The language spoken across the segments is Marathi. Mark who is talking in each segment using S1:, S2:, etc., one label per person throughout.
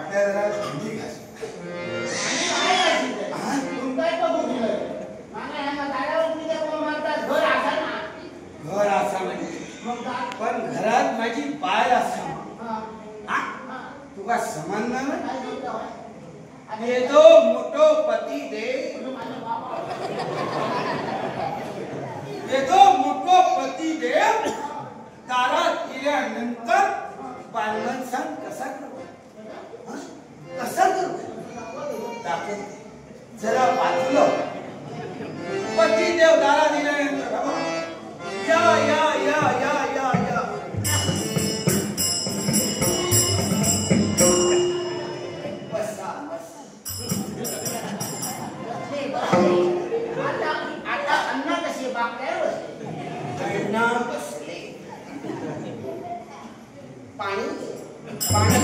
S1: पाट्याला हिंदी घास घर असा पण घरात माझी बाय असा तुका समजणार येतो मोठो पती दे येतो मोठो पती देव दारात गेल्यानंतर बालमानसान कसा करू कसा करू दाखल जरा बाजूला पती देव दारात गेल्यानंतर या या या या या या बसा
S2: आता अन्न कशी बागल्यावर
S1: अण्णा बसले
S2: पाणी
S1: पाणी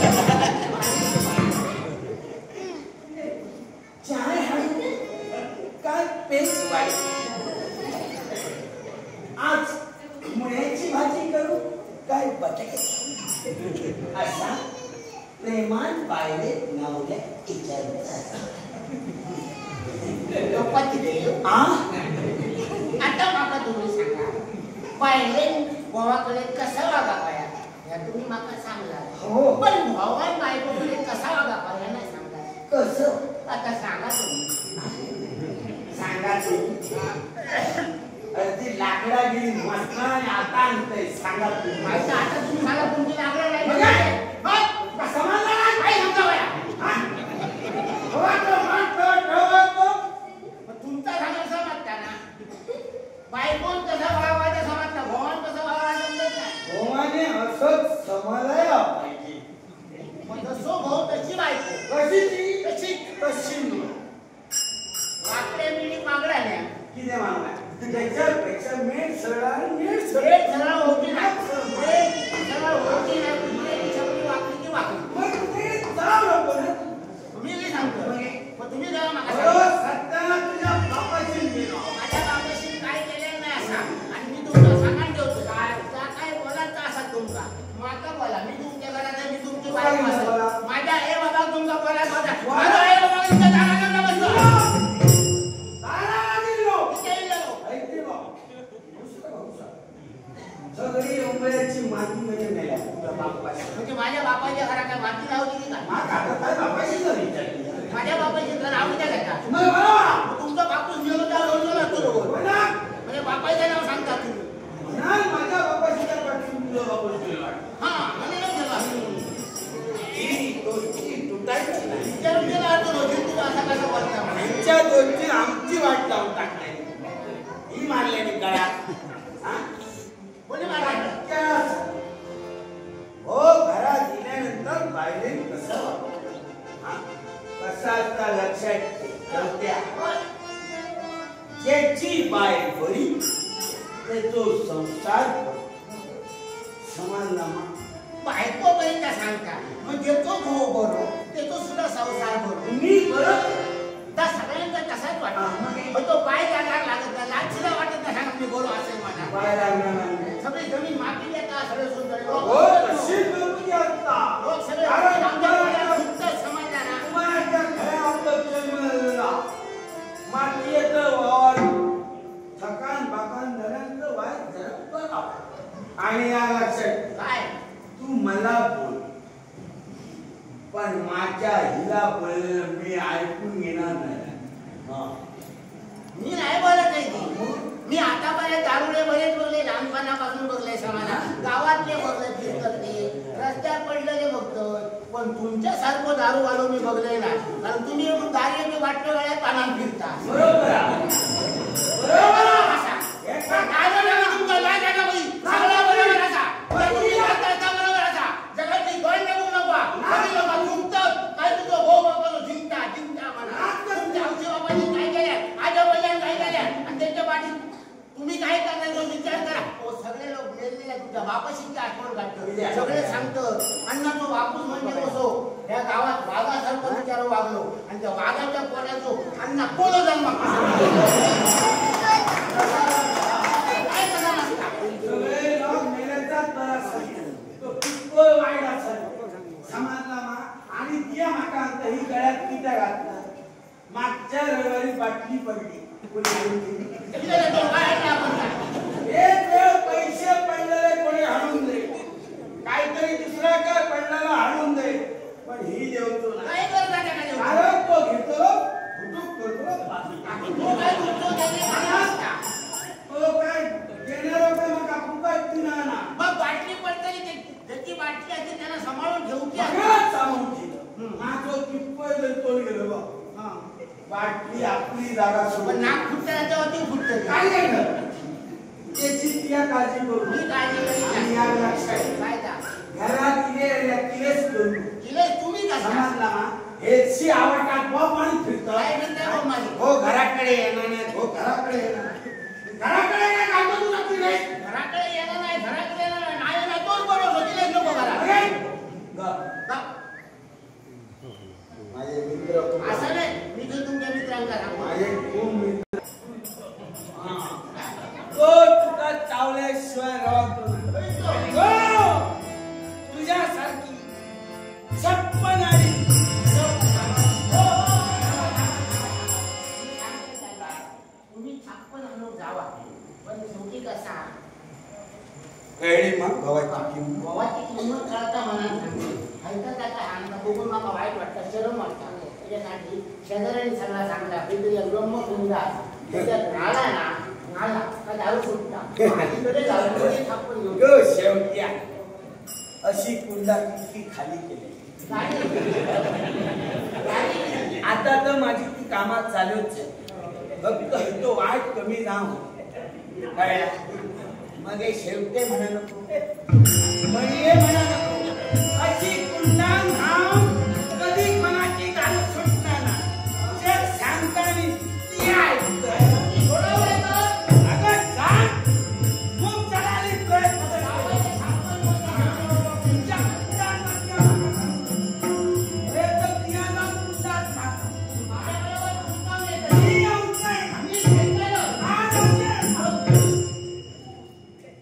S1: चाय हळू काय पेच वाढ आज मुळ्याची भाजी करू काय बटाटे असा प्रेमान बायले नवल्या विचारतात
S2: लोकांची देव आता माका तुम्ही सांगा बायले भावाकडे कसा वागा पाया या तुम्ही माका सांगला
S1: हो
S2: पण भावान बायकोकडे कसा वागा पाया नाही सांगा
S1: कसं
S2: आता सांगा तुम्ही
S1: सांगा ती लाकडा गेली मस्त आणि आता आणतंय सांगा तुम्ही
S2: माहिती आता तुम्ही सांगा तुमची लाकडा नाही
S1: समाजला
S2: काय सांगता बाया तुमचा सांगा समजता ना बायकोन कसा वागायचा समजता भगवान कसा वागायचा समजत नाही
S1: भगवाने असंच समजायला पाहिजे
S2: पण जसो भाऊ तशी बायको
S1: कशी ती
S2: तशी
S1: तशी
S2: वाकड्या मिळी मागडाल्या
S1: किती मागला त्याच्यापेक्षा मेट सरळ नीट
S2: सरळ सरळ होती ना सरळ होती ना त्याच्यामध्ये वाकली की वाकली
S1: मग ते जाऊ नको ना
S2: मी नाही सांगतो पण तुम्ही जरा मागा
S1: सत्याला तुझ्या बापाशी गेलो
S2: माझ्या बाबाशी काय केलेलं नाही असा आणि मी तुमचा सांगायला ठेवतो काय बोलायचं असा तुमचा माका बोला मी तुमच्या घरात आहे मी तुमची बायको असेल माझ्या आई बाबा तुमचा बोलायचा होता माझा आई बाबा तुमच्या दाराला बसलो
S1: सगळी उंबऱ्याची माती म्हणजे मेल्या तुझ्या बापाशी
S2: म्हणजे माझ्या बापाच्या घरात काय माती लावली का
S1: काय बापाशी विचारली
S2: माझ्या बापाची घर आवडत्या
S1: का
S2: तुमचा बापूस गेलो त्या बोललो ना तो म्हणजे बापाचं नाव सांगता तुम्ही
S1: नाही माझ्या बापाशी काय पाठवून तुझ्या बापाशी गेला
S2: हा मला नाही गेला
S1: ही दोस्ती तुटायची नाही
S2: विचारून गेला होतो रोजी तुला असा कसा बोलता
S1: आमच्या दोस्ती आमची वाट लावून टाकली ही मारल्याने गळ्यात
S2: कोणी मारला
S1: हो घरात गेल्यानंतर बाहेर कसं कसा असता लक्षात ठेवत्या ज्याची बाय बरी त्याचो संसार समजला
S2: बायको बरी का सांगता मग जेतो भाऊ बरो तेतो सुद्धा संसार बरो
S1: मी बरं
S2: त्या सगळ्यांचा तसाच वाटतो पण तो पाय जाणार लागत नाही लाचीला वाटत नाही सांग मी बोलो असेल माझा
S1: बाय लागणार
S2: सगळी जमीन माती येतात सगळे सुंदर
S1: हो तशी करून असता
S2: लोक सगळे समजणार ना
S1: तुम्हाला घरात जन्मला माती येतं वावर थकान बाकान धरांचं वाय जरा आणि या लक्षात
S2: काय
S1: तू मला बोल पण माझ्या हिला बोललेलं मी ऐकून घेणार नाही
S2: मी नाही बोलत नाही ती मी आतापर्यंत दारुडे बरेच बघले लहानपणापासून बघले समाना गावातले बघले फिरकते रस्त्यात पडलेले बघतो पण तुमच्यासारखं दारू वालो मी बघले ना कारण तुम्ही दारूचे वाटणे गळ्यात पानात फिरता
S1: बरोबर
S2: तुम्ही काय करणार विचार करा सगळे लोक गेलेले तुझ्या बापाशी आठवण काढतो सगळे सांगतं अण्णा तो बापूस म्हणजे कसो या गावात वाघासारखं विचार वागलो आणि त्या वाघाच्या पोटाचो अण्णा कोलो जन्म काय कसा नसता
S1: सगळे लोक मेल्याचाच बरा तो कितको वाईट असत समाजला आणि त्या माका आता ही गळ्यात किती घातला मागच्या रविवारी बाटली पडली एक वेळ पैसे पडलेले कोणी हाणून दे काहीतरी दुसरा काय पडलेला हाणून दे पण ही देवतो
S2: काय करता
S1: अरे तो घेतो फुटूक करतो तो काय देणार का मग आपण काय तिना ना
S2: मग बाटली पडतली त्याची बाटली आहे त्याला सांभाळून ठेवूची
S1: माझं किप्पल तोड गेलं बा बाटली आपली जागा
S2: पण नाक फुटतं त्याच्यावरती फुटतं
S1: काय नाही त्याची त्या काळजी करू
S2: मी काळजी करी
S1: या लक्षात
S2: काय
S1: घरात किलेच करू
S2: तुम्ही का
S1: समजला हेची आवडतात बॉब आणि फिरतो
S2: काय म्हणताय बॉब माझी
S1: हो घराकडे येणार नाही हो घराकडे येणार घराकडे काय काढतो तू नक्की नाही
S2: घराकडे येणार नाही घराकडे येणार नाही नाही तोच बरोबर होतीलच नको घरात
S1: माझे मित्र
S2: असं नाही मी तर तुमच्या मित्रांना सांगतो
S1: माझे खूप मित्र तो तुका चावल्याशिवाय राहतो तुझ्यासारखी छप्पन आणि
S2: तुम्ही 56 आणून जावा पण शेवटी कसा
S1: कळली मग गव्हाची किंमत
S2: गव्हाची किंमत कळता मनात सांगते ऐकता त्याचा हाणता बघून मला वाईट वाटतं शरम वाटतं त्याच्यासाठी शेजाऱ्यांनी सगळा सांगला काहीतरी ब्रह्म कुंडा त्याच्यात नाला ना नाला का दारू सुटता तिकडे जाऊन छापून घेऊन
S1: शेवट्या अशी कुंडा किती खाली केली आता तर माझी ती कामात चालूच फक्त तो वाट कमी जाऊ कळला मग हे शेवटे म्हणा नको म्हणजे म्हणा